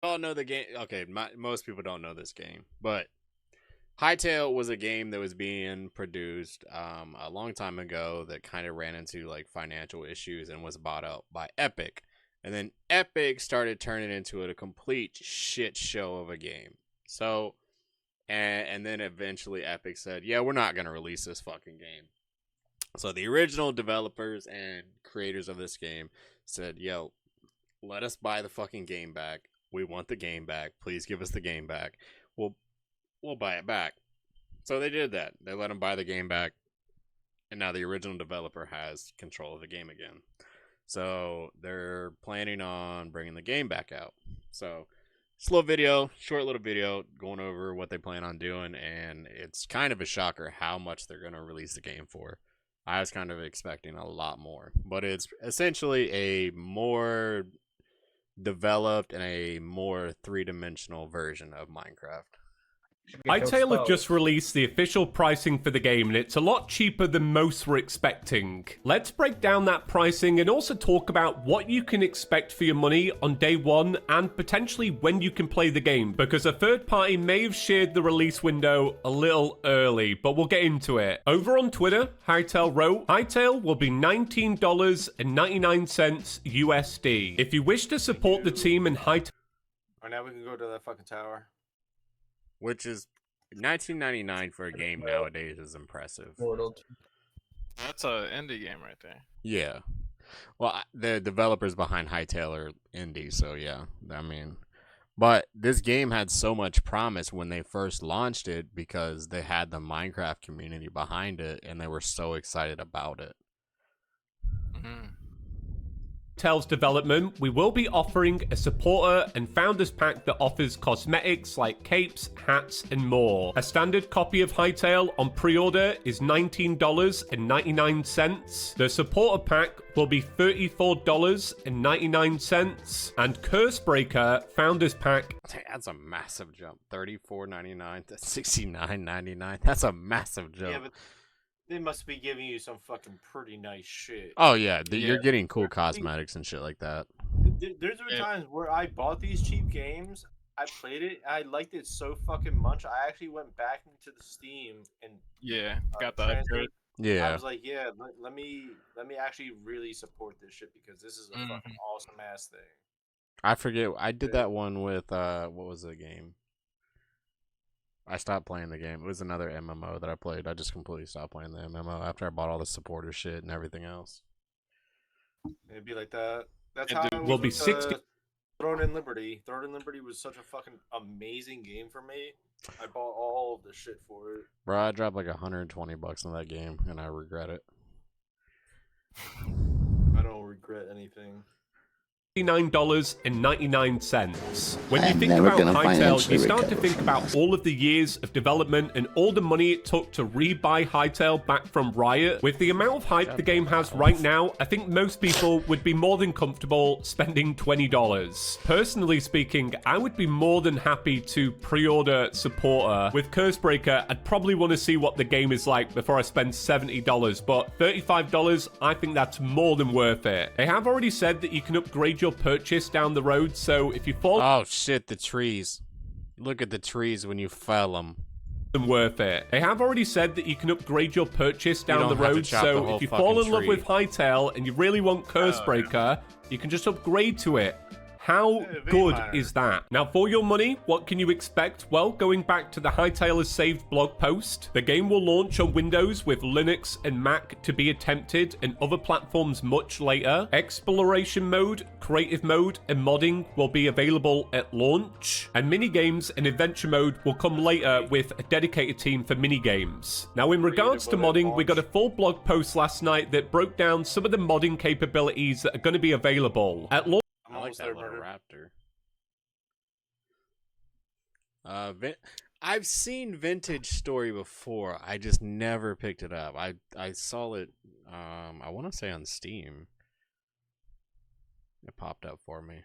all know the game. Okay, most people don't know this game, but Hytale was a game that was being produced a long time ago that kind of ran into like financial issues and was bought out by Epic. And then Epic started turning into a complete shit show of a game. So, and then eventually Epic said, yeah, we're not going to release this fucking game. So the original developers and creators of this game said, yo, let us buy the fucking game back. We want the game back. Please give us the game back. We'll we'll buy it back. So they did that. They let them buy the game back, and now the original developer has control of the game again. So they're planning on bringing the game back out. So slow video, short little video going over what they plan on doing, and it's kind of a shocker how much they're going to release the game for. I was kind of expecting a lot more, but it's essentially a more developed and a more three-dimensional version of Minecraft. Hytale have just released the official pricing for the game, and it's a lot cheaper than most were expecting. Let's break down that pricing and also talk about what you can expect for your money on day one and potentially when you can play the game, because a third party may have shared the release window a little early, but we'll get into it. Over on Twitter, Hytale wrote, Hytale will be $19.99 USD. If you wish to support the team in Hytale... Alright, now we can go to that fucking tower. Which is $19.99 for a game nowadays is impressive. That's a indie game right there. Yeah. Well, the developers behind Hytale are indie, so yeah. I mean, but this game had so much promise when they first launched it because they had the Minecraft community behind it and they were so excited about it. Mm-hmm. Hytale's development, we will be offering a supporter and founders pack that offers cosmetics like capes, hats, and more. A standard copy of Hytale on pre-order is $19.99. The supporter pack will be $34.99, and Cursebreaker founders pack. That's a massive jump. $34.99 to $69.99. That's a massive jump. Yeah, but they must be giving you some fucking pretty nice shit. Oh yeah, you're getting cool cosmetics and shit like that. There's been times where I bought these cheap games, I played it, I liked it so fucking much, I actually went back into the Steam and got the upgrade. Yeah, I was like, yeah, let me actually really support this shit because this is a fucking awesome ass thing. I forget. I did that one with what was the game? I stopped playing the game. It was another MMO that I played. I just completely stopped playing the MMO after I bought all the supporter shit and everything else. It'd be like that. That's It how do- it will was be with, 60 Throne in Liberty. Throne in Liberty was such a fucking amazing game for me. I bought all of the shit for it. Bro, I dropped like $120 on that game, and I regret it. I don't regret anything. $99.99. When you think about Hytale, you start to think about all of the years of development and all the money it took to re-buy Hytale back from Riot. With the amount of hype the game has right now, I think most people would be more than comfortable spending $20. Personally speaking, I would be more than happy to pre-order Supporter. With Cursebreaker, I'd probably want to see what the game is like before I spend $70, but $35, I think that's more than worth it. They have already said that you can upgrade your purchase down the road, so if you fall... Oh shit, the trees. Look at the trees when you fell them. Worth it. They have already said that you can upgrade your purchase down the don't have to road, chop the so whole if you fall in love fucking with Hytale and you really want Cursebreaker, you can just upgrade to it. How good is that? Now, for your money, what can you expect? Well, going back to the Hytale Saved blog post, the game will launch on Windows with Linux and Mac to be attempted and other platforms much later. Exploration mode, creative mode, and modding will be available at launch. And minigames and adventure mode will come later with a dedicated team for minigames. Now, in regards to modding, we got a full blog post last night that broke down some of the modding capabilities that are going to be available. At launch, I like that little raptor. I've seen Vintage Story before. I just never picked it up. I saw it. I want to say on Steam. It popped up for me.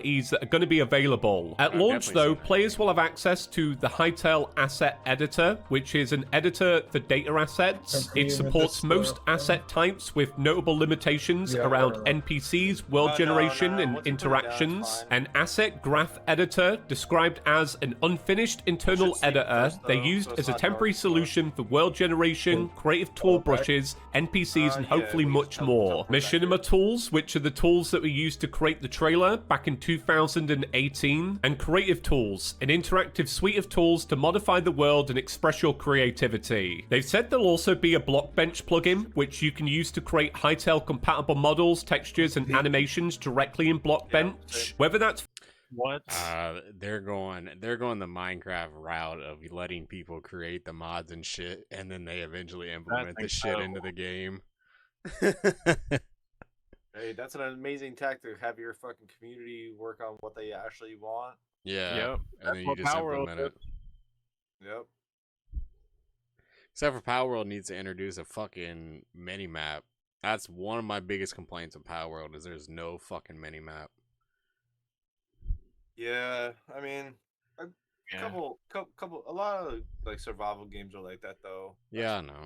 that are going to be available. At launch, though, players will have access to the Hytale Asset Editor, which is an editor for data assets. It supports most asset types with notable limitations around NPCs, world generation, and interactions. An asset graph editor, described as an unfinished internal editor, they used as a temporary solution for world generation, creative tool brushes, NPCs, and hopefully much more. Machinima tools, which are the tools that we used to create the trailer back in 2018, and creative tools, an interactive suite of tools to modify the world and express your creativity. They've said there'll also be a Blockbench plugin, which you can use to create Hytale compatible models, textures, and animations directly in Blockbench. Whether that's What? They're going the Minecraft route of letting people create the mods and shit, and then they eventually implement the shit into the game. Hey, that's an amazing tactic. Have your fucking community work on what they actually want. Yeah. Yep. And then you just implement it. Yep. Except for Power World needs to introduce a fucking mini map. That's one of my biggest complaints of Power World is there's no fucking mini map. Yeah, I mean, a lot of like survival games are like that though. Yeah, I know.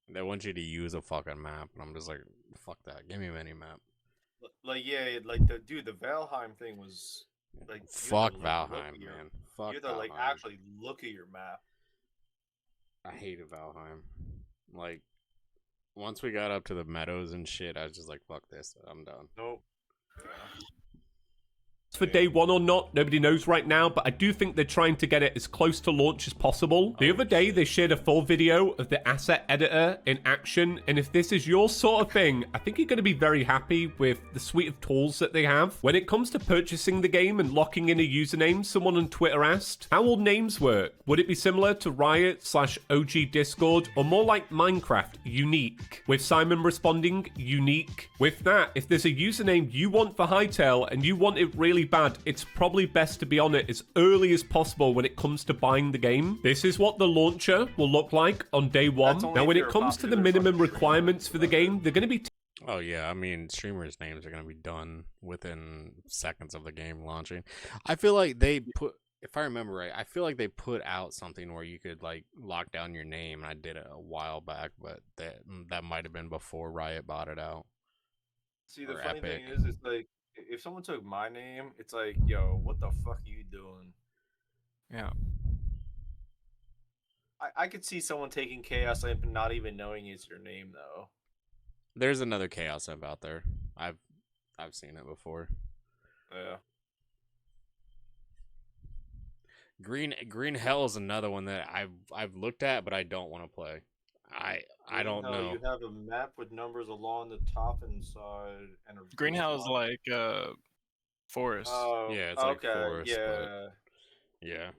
They want you to use a fucking map, and I'm just like, fuck that. Give me a mini map. Like yeah, like the Valheim thing was like fuck Valheim, man. Fuck. You have to like actually look at your map. I hated Valheim. Like, once we got up to the meadows and shit, I was just like, fuck this. I'm done. Nope. for day one or not, nobody knows right now, but I do think they're trying to get it as close to launch as possible. The other day, they shared a full video of the asset editor in action, and if this is your sort of thing, I think you're going to be very happy with the suite of tools that they have. When it comes to purchasing the game and locking in a username, someone on Twitter asked, how will names work? Would it be similar to Riot/OG Discord, or more like Minecraft, unique? With Simon responding, unique. With that, if there's a username you want for Hytale and you want it really bad, it's probably best to be on it as early as possible when it comes to buying the game. This is what the launcher will look like on day one. Now, when it comes to the minimum requirements for the game, they're going to be... Oh, yeah. I mean, streamers' names are going to be done within seconds of the game launching. I feel like they put... If I remember right, I feel like they put out something where you could, like, lock down your name, and I did it a while back, but that might have been before Riot bought it out. See, the funny thing is, it's like, if someone took my name, it's like, yo, what the fuck are you doing? Yeah. I could see someone taking Chaos Imp and not even knowing it's your name, though. There's another Chaos Imp out there. I've seen it before. Yeah. Green Hell is another one that I've looked at, but I don't want to play. I don't know. You have a map with numbers along the top and side, and a Green Hell is like forest. Oh, yeah, it's like forest. Yeah. But yeah.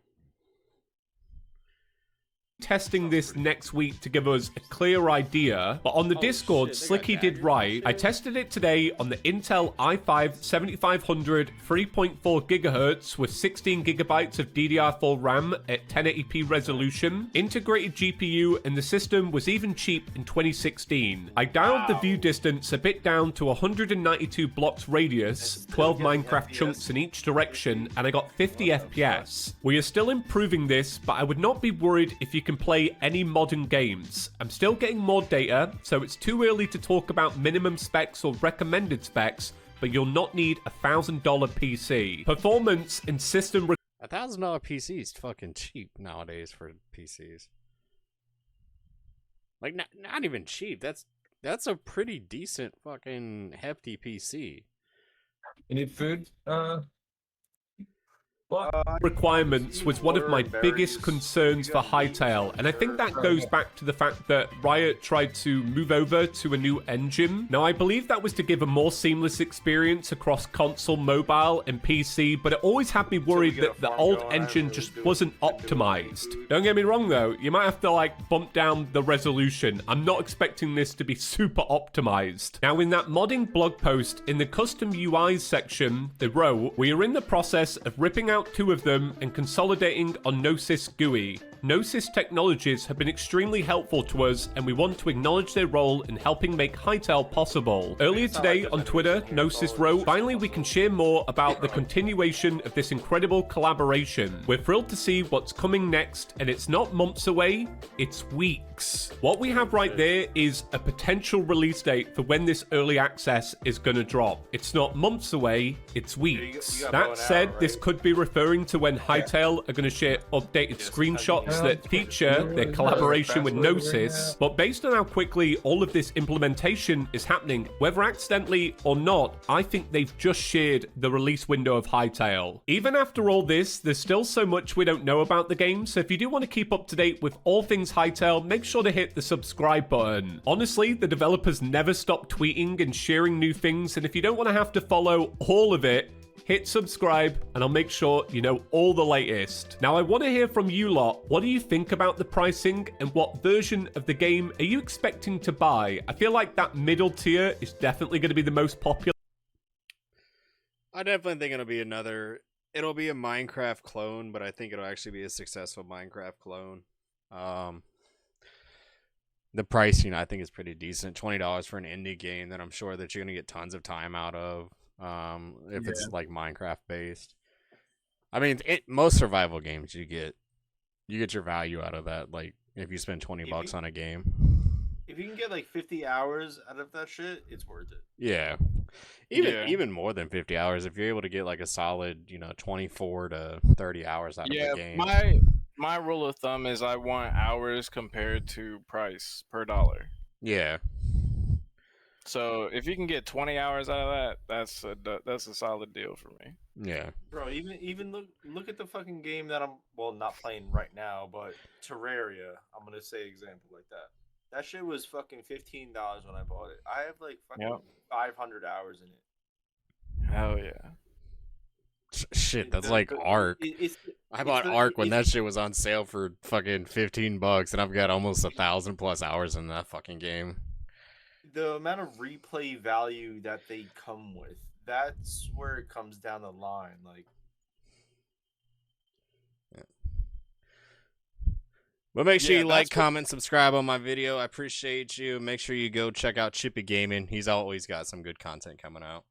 Testing this next week to give us a clear idea, but on the Discord, Slicky did right. I tested it today on the Intel i5 7500 3.4 GHz with 16 GB of DDR4 RAM at 1080p resolution, integrated GPU, and the system was even cheap in 2016. I dialed the view distance a bit down to 192 blocks radius, 12 Minecraft chunks in each direction, and I got 50 FPS. We are still improving this, but I would not be worried if you can play any modern games. I'm still getting more data, so it's too early to talk about minimum specs or recommended specs, but you'll not need a $1,000 PC. Performance and system... $1,000 PC is fucking cheap nowadays for PCs. Like, not even cheap. That's a pretty decent fucking hefty PC. You need food? Requirements was one of my biggest concerns for Hytale, and I think that goes back to the fact that Riot tried to move over to a new engine. Now, I believe that was to give a more seamless experience across console, mobile, and PC, but it always had me worried that the old engine just wasn't optimized. Don't get me wrong though, you might have to like bump down the resolution. I'm not expecting this to be super optimized. Now, in that modding blog post, in the custom UIs section, they wrote, we are in the process of ripping out 2 of them and consolidating on Gnosis GUI. Gnosis Technologies have been extremely helpful to us, and we want to acknowledge their role in helping make Hytale possible. Earlier today on Twitter, Gnosis wrote, "Finally we can share more about the continuation of this incredible collaboration. We're thrilled to see what's coming next, and it's not months away, it's weeks." What we have right there is a potential release date for when this early access is going to drop. It's not months away, it's weeks. That said, this could be referring to when Hytale are going to share updated screenshots that feature their collaboration with Gnosis. But based on how quickly all of this implementation is happening, whether accidentally or not, I think they've just shared the release window of Hytale. Even after all this, there's still so much we don't know about the game, so if you do want to keep up to date with all things Hytale, make sure to hit the subscribe button. Honestly, the developers never stop tweeting and sharing new things, and if you don't want to have to follow all of it, hit subscribe and I'll make sure you know all the latest. Now, I want to hear from you lot. What do you think about the pricing and what version of the game are you expecting to buy? I feel like that middle tier is definitely going to be the most popular. I definitely think it'll be a Minecraft clone, but I think it'll actually be a successful Minecraft clone. The pricing I think is pretty decent. $20 for an indie game that I'm sure that you're going to get tons of time out of. If it's like Minecraft based. I mean, most survival games you get your value out of that, like if you spend $20 on a game. If you can get like 50 hours out of that shit, it's worth it. Yeah. Even more than 50 hours if you're able to get like a solid, 24 to 30 hours out of the game. My rule of thumb is I want hours compared to price per dollar. Yeah. So if you can get 20 hours out of that, that's a solid deal for me. Yeah. Bro, even look at the fucking game that I'm not playing right now, but Terraria. I'm gonna say example like that. That shit was fucking $15 when I bought it. I have like fucking 500 hours in it. Hell yeah. Shit, that's like Ark. I bought Ark when that shit was on sale for fucking $15, and I've got almost 1,000+ hours in that fucking game. The amount of replay value that they come with, that's where it comes down the line. Like, but make sure you like, comment, subscribe on my video. I appreciate you. Make sure you go check out Chippy Gaming. He's always got some good content coming out.